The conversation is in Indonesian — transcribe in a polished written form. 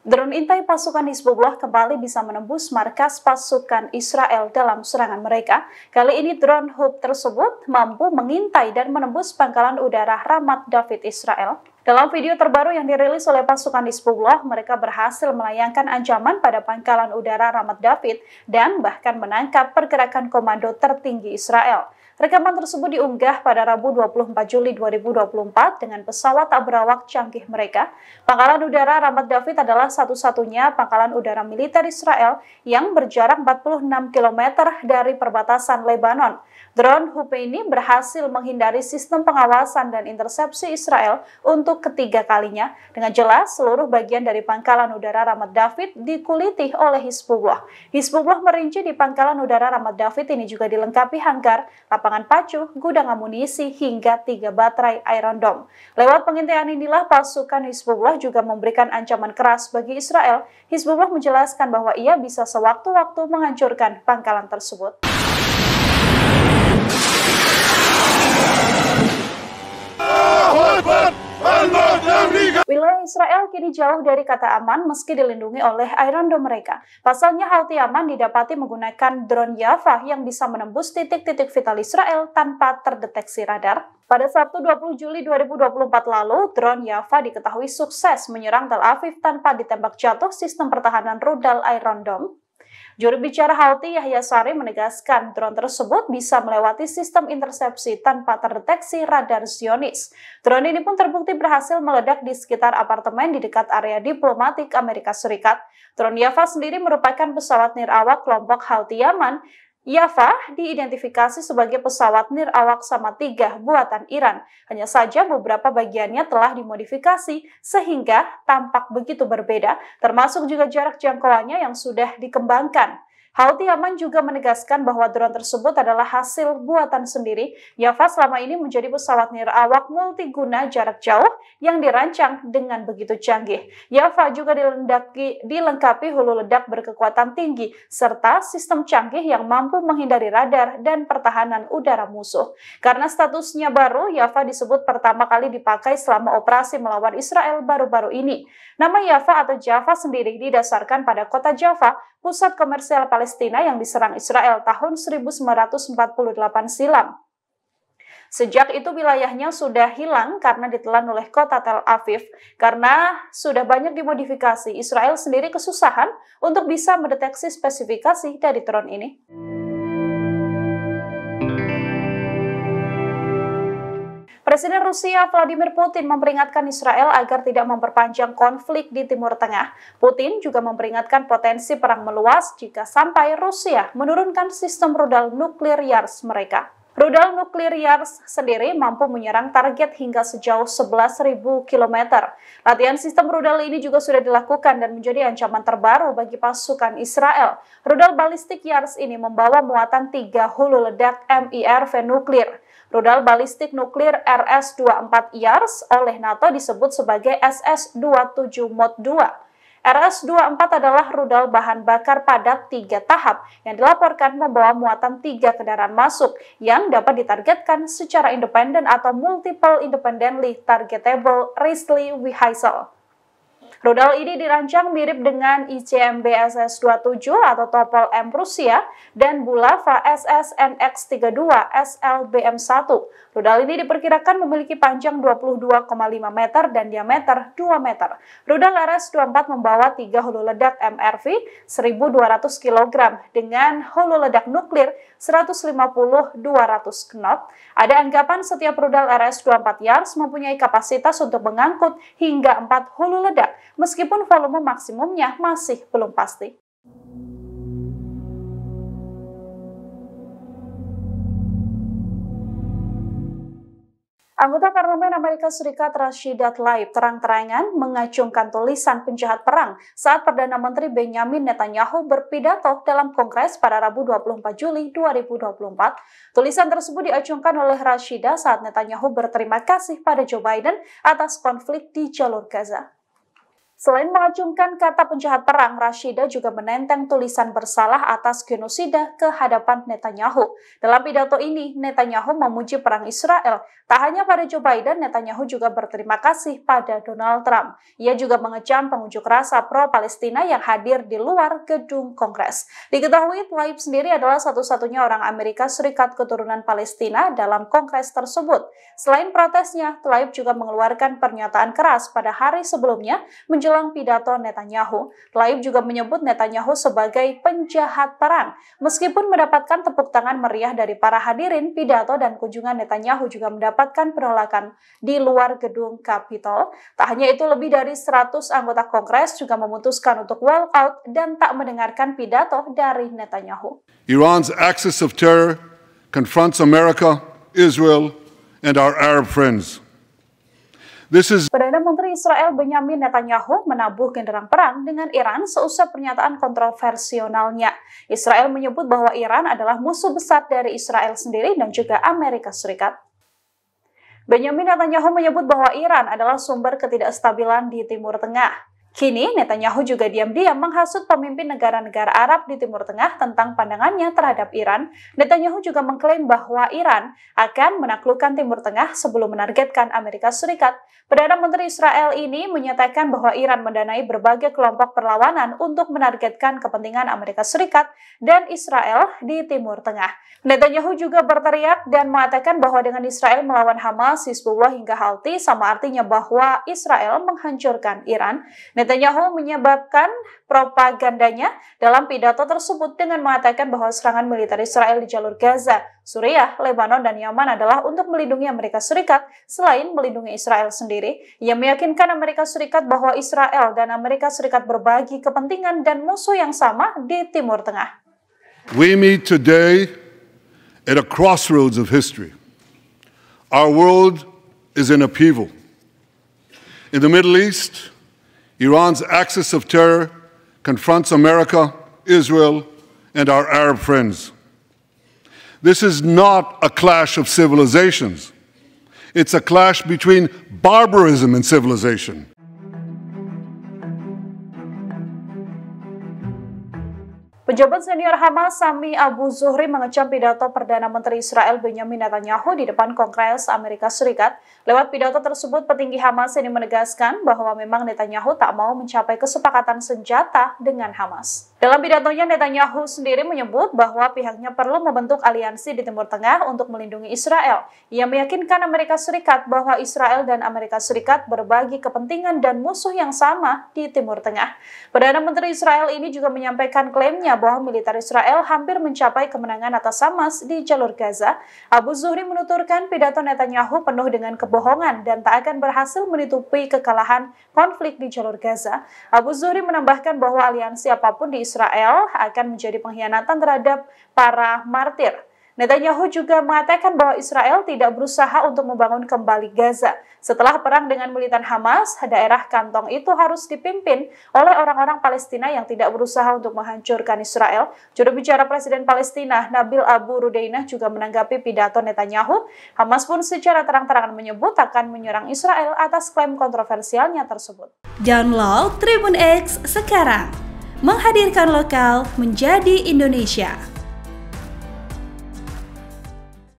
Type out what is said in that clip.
Drone intai pasukan Hizbullah kembali bisa menembus markas pasukan Israel dalam serangan mereka. Kali ini drone Hub tersebut mampu mengintai dan menembus pangkalan udara Ramat David Israel. Dalam video terbaru yang dirilis oleh pasukan Hizbullah, mereka berhasil melayangkan ancaman pada pangkalan udara Ramat David dan bahkan menangkap pergerakan komando tertinggi Israel. Rekaman tersebut diunggah pada Rabu 24 Juli 2024 dengan pesawat tak berawak canggih mereka. Pangkalan udara Ramat David adalah satu-satunya pangkalan udara militer Israel yang berjarak 46 km dari perbatasan Lebanon. Drone Hub ini berhasil menghindari sistem pengawasan dan intersepsi Israel untuk ketiga kalinya. Dengan jelas, seluruh bagian dari pangkalan udara Ramat David dikuliti oleh Hizbullah. Hizbullah merinci di pangkalan udara Ramat David ini juga dilengkapi hanggar, lapangan pacu, gudang amunisi, hingga 3 baterai Iron Dome. Lewat pengintaian inilah pasukan Hizbullah juga memberikan ancaman keras bagi Israel. Hizbullah menjelaskan bahwa ia bisa sewaktu-waktu menghancurkan pangkalan tersebut. Wilayah Israel kini jauh dari kata aman meski dilindungi oleh Iron Dome mereka. Pasalnya Houthi aman didapati menggunakan drone Yafah yang bisa menembus titik-titik vital Israel tanpa terdeteksi radar. Pada Sabtu 20 Juli 2024 lalu, drone Yafah diketahui sukses menyerang Tel Aviv tanpa ditembak jatuh sistem pertahanan rudal Iron Dome. Juru bicara Houthi Yahya Saree menegaskan drone tersebut bisa melewati sistem intersepsi tanpa terdeteksi radar Zionis. Drone ini pun terbukti berhasil meledak di sekitar apartemen di dekat area diplomatik Amerika Serikat. Drone Yafah sendiri merupakan pesawat nirawak kelompok Houthi Yaman. Yafah diidentifikasi sebagai pesawat nirawak Sama 3 buatan Iran. Hanya saja beberapa bagiannya telah dimodifikasi sehingga tampak begitu berbeda, termasuk juga jarak jangkauannya yang sudah dikembangkan. Houthi Yaman juga menegaskan bahwa drone tersebut adalah hasil buatan sendiri. Yafah selama ini menjadi pesawat nirawak multiguna jarak jauh yang dirancang dengan begitu canggih. Yafah juga dilengkapi hulu ledak berkekuatan tinggi serta sistem canggih yang mampu menghindari radar dan pertahanan udara musuh. Karena statusnya baru, Yafah disebut pertama kali dipakai selama operasi melawan Israel baru-baru ini. Nama Yafah atau Jaffa sendiri didasarkan pada kota Jaffa, pusat komersial Palestina yang diserang Israel tahun 1948 silam. Sejak itu wilayahnya sudah hilang karena ditelan oleh kota Tel Aviv. Karena sudah banyak dimodifikasi, Israel sendiri kesusahan untuk bisa mendeteksi spesifikasi dari drone ini. Presiden Rusia Vladimir Putin memperingatkan Israel agar tidak memperpanjang konflik di Timur Tengah. Putin juga memperingatkan potensi perang meluas jika sampai Rusia menurunkan sistem rudal nuklir Yars mereka. Rudal nuklir Yars sendiri mampu menyerang target hingga sejauh 11.000 km. Latihan sistem rudal ini juga sudah dilakukan dan menjadi ancaman terbaru bagi pasukan Israel. Rudal balistik Yars ini membawa muatan 3 hulu ledak MIRV nuklir. Rudal balistik nuklir RS-24 Yars oleh NATO disebut sebagai SS-27 Mod 2. RS-24 adalah rudal bahan bakar padat 3 tahap yang dilaporkan membawa muatan 3 kendaraan masuk yang dapat ditargetkan secara independen atau multiple independently targetable readily vehicle. Rudal ini dirancang mirip dengan ICMB SS-27 atau Topol M Rusia dan Bulava SS-NX-32 SLBM-1. Rudal ini diperkirakan memiliki panjang 22,5 meter dan diameter 2 meter. Rudal RS-24 membawa 3 hulu ledak MRV 1.200 kg dengan hulu ledak nuklir 150-200 knot. Ada anggapan setiap rudal RS-24 Yars mempunyai kapasitas untuk mengangkut hingga 4 hulu ledak, meskipun volume maksimumnya masih belum pasti. Anggota Parlemen Amerika Serikat Rashida Tlaib terang-terangan mengacungkan tulisan penjahat perang saat Perdana Menteri Benjamin Netanyahu berpidato dalam Kongres pada Rabu 24 Juli 2024. Tulisan tersebut diacungkan oleh Rashida saat Netanyahu berterima kasih pada Joe Biden atas konflik di jalur Gaza. Selain mengacungkan kata penjahat perang, Rashida juga menenteng tulisan bersalah atas genosida ke hadapan Netanyahu. Dalam pidato ini, Netanyahu memuji perang Israel. Tak hanya pada Joe Biden, Netanyahu juga berterima kasih pada Donald Trump. Ia juga mengecam pengunjuk rasa pro-Palestina yang hadir di luar gedung Kongres. Diketahui Tlaib sendiri adalah satu-satunya orang Amerika Serikat keturunan Palestina dalam Kongres tersebut. Selain protesnya, Tlaib juga mengeluarkan pernyataan keras pada hari sebelumnya menjelang pidato Netanyahu. Tlaib juga menyebut Netanyahu sebagai penjahat perang. Meskipun mendapatkan tepuk tangan meriah dari para hadirin, pidato dan kunjungan Netanyahu juga mendapatkan penolakan di luar gedung Capitol. Tak hanya itu, lebih dari 100 anggota Kongres juga memutuskan untuk walk out dan tak mendengarkan pidato dari Netanyahu. Iran's axis of terror confronts America, Israel, and our Arab friends. Perdana Menteri Israel Benyamin Netanyahu menabuh genderang perang dengan Iran seusai pernyataan kontroversialnya. Israel menyebut bahwa Iran adalah musuh besar dari Israel sendiri dan juga Amerika Serikat. Benyamin Netanyahu menyebut bahwa Iran adalah sumber ketidakstabilan di Timur Tengah. Kini, Netanyahu juga diam-diam menghasut pemimpin negara-negara Arab di Timur Tengah tentang pandangannya terhadap Iran. Netanyahu juga mengklaim bahwa Iran akan menaklukkan Timur Tengah sebelum menargetkan Amerika Serikat. Perdana Menteri Israel ini menyatakan bahwa Iran mendanai berbagai kelompok perlawanan untuk menargetkan kepentingan Amerika Serikat dan Israel di Timur Tengah. Netanyahu juga berteriak dan mengatakan bahwa dengan Israel melawan Hamas, Hizbullah hingga Houthi sama artinya bahwa Israel menghancurkan Iran. Netanyahu menyebabkan propagandanya dalam pidato tersebut dengan mengatakan bahwa serangan militer Israel di jalur Gaza, Suriah, Lebanon, dan Yaman adalah untuk melindungi Amerika Serikat selain melindungi Israel sendiri. Ia meyakinkan Amerika Serikat bahwa Israel dan Amerika Serikat berbagi kepentingan dan musuh yang sama di Timur Tengah. We meet today at a crossroads of history. Our world is in upheaval. In the Middle East, Iran's axis of terror confronts America, Israel, and our Arab friends. This is not a clash of civilizations. It's a clash between barbarism and civilization. Pejabat senior Hamas Sami Abu Zuhri mengecam pidato Perdana Menteri Israel Benyamin Netanyahu di depan Kongres Amerika Serikat. Lewat pidato tersebut, petinggi Hamas ini menegaskan bahwa memang Netanyahu tak mau mencapai kesepakatan senjata dengan Hamas. Dalam pidatonya, Netanyahu sendiri menyebut bahwa pihaknya perlu membentuk aliansi di Timur Tengah untuk melindungi Israel. Ia meyakinkan Amerika Serikat bahwa Israel dan Amerika Serikat berbagi kepentingan dan musuh yang sama di Timur Tengah. Perdana Menteri Israel ini juga menyampaikan klaimnya bahwa militer Israel hampir mencapai kemenangan atas Hamas di jalur Gaza. Abu Zuhri menuturkan pidato Netanyahu penuh dengan kebohongan dan tak akan berhasil menutupi kekalahan konflik di jalur Gaza. Abu Zuhri menambahkan bahwa aliansi apapun di Israel akan menjadi pengkhianatan terhadap para martir. Netanyahu juga mengatakan bahwa Israel tidak berusaha untuk membangun kembali Gaza. Setelah perang dengan militan Hamas, daerah kantong itu harus dipimpin oleh orang-orang Palestina yang tidak berusaha untuk menghancurkan Israel. Juru bicara Presiden Palestina, Nabil Abu Rudainah, juga menanggapi pidato Netanyahu. Hamas pun secara terang-terangan menyebut akan menyerang Israel atas klaim kontroversialnya tersebut. Download Tribun X sekarang, menghadirkan lokal menjadi Indonesia.